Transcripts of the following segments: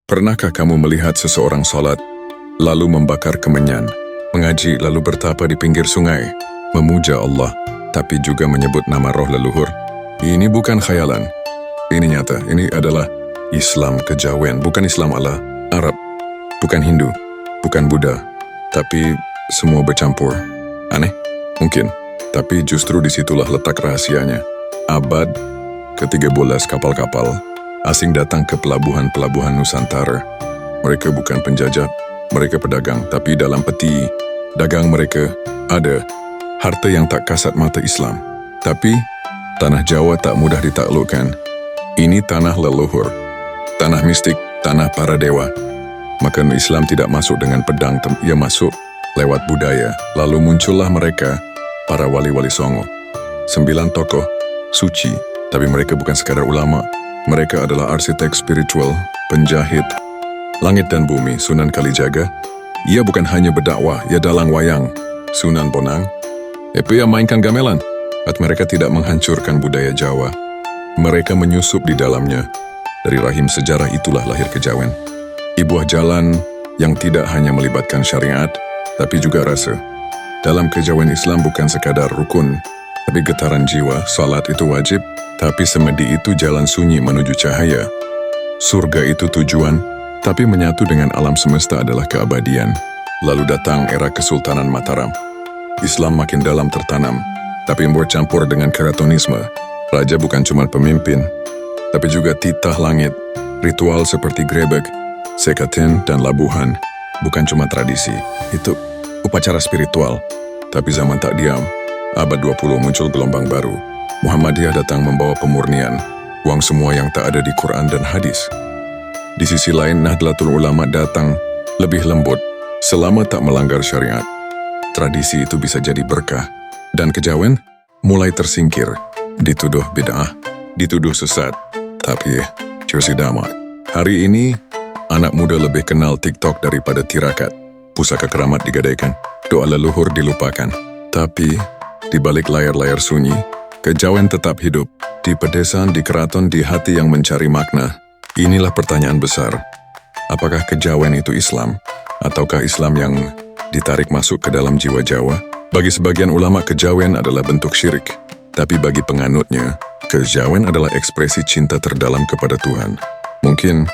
Pernahkah kamu melihat seseorang sholat, lalu membakar kemenyan, mengaji lalu bertapa di pinggir sungai, memuja Allah, tapi juga menyebut nama roh leluhur? Ini bukan khayalan. Ini nyata, ini adalah Islam kejawen, bukan Islam ala Arab, bukan Hindu, bukan Buddha, tapi semua bercampur. Aneh? Mungkin. Tapi justru disitulah letak rahasianya. Abad ke-13 kapal-kapal asing datang ke pelabuhan-pelabuhan Nusantara. Mereka bukan penjajah, mereka pedagang, tapi dalam peti dagang mereka ada harta yang tak kasat mata Islam. Tapi tanah Jawa tak mudah ditaklukkan. Ini tanah leluhur, tanah mistik, tanah para dewa. Maka Islam tidak masuk dengan pedang, ia masuk lewat budaya. Lalu muncullah mereka, para wali-wali Songo. 9 tokoh suci, tapi mereka bukan sekadar ulama. Mereka adalah arsitek spiritual, penjahit langit dan bumi. Sunan Kalijaga, ia bukan hanya berdakwah, ia dalang wayang. Sunan Bonang, ia mainkan gamelan. Mereka tidak menghancurkan budaya Jawa. Mereka menyusup di dalamnya. Dari rahim sejarah itulah lahir kejawen. Ibuah jalan yang tidak hanya melibatkan syariat, tapi juga rasa. Dalam kejawen Islam bukan sekadar rukun, tapi getaran jiwa. Salat itu wajib, tapi semedi itu jalan sunyi menuju cahaya. Surga itu tujuan, tapi menyatu dengan alam semesta adalah keabadian. Lalu datang era Kesultanan Mataram. Islam makin dalam tertanam, tapi bercampur dengan keratonisme. Raja bukan cuma pemimpin, tapi juga titah langit. Ritual seperti grebek, sekaten, dan labuhan bukan cuma tradisi. Itu upacara spiritual. Tapi zaman tak diam. Abad 20 muncul gelombang baru. Muhammadiyah datang membawa pemurnian, buang semua yang tak ada di Quran dan hadis. Di sisi lain, Nahdlatul Ulama datang lebih lembut, selama tak melanggar syariat. Tradisi itu bisa jadi berkah, dan kejawen mulai tersingkir, dituduh bid'ah, dituduh sesat, tapi cursi damai. Hari ini, anak muda lebih kenal TikTok daripada tirakat. Pusaka keramat digadaikan, doa leluhur dilupakan. Tapi, di balik layar-layar sunyi, kejawen tetap hidup, di pedesaan, di keraton, di hati yang mencari makna. Inilah pertanyaan besar. Apakah kejawen itu Islam? Ataukah Islam yang ditarik masuk ke dalam jiwa Jawa? Bagi sebagian ulama, kejawen adalah bentuk syirik. Tapi bagi penganutnya, kejawen adalah ekspresi cinta terdalam kepada Tuhan. Mungkin,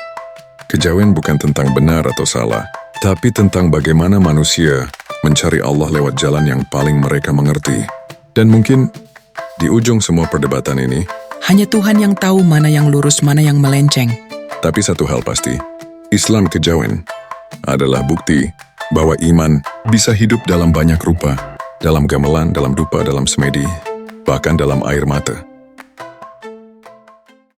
kejawen bukan tentang benar atau salah, tapi tentang bagaimana manusia mencari Allah lewat jalan yang paling mereka mengerti. Dan mungkin, di ujung semua perdebatan ini, hanya Tuhan yang tahu mana yang lurus, mana yang melenceng. Tapi satu hal pasti, Islam kejawen adalah bukti bahwa iman bisa hidup dalam banyak rupa, dalam gamelan, dalam dupa, dalam semedi, bahkan dalam air mata.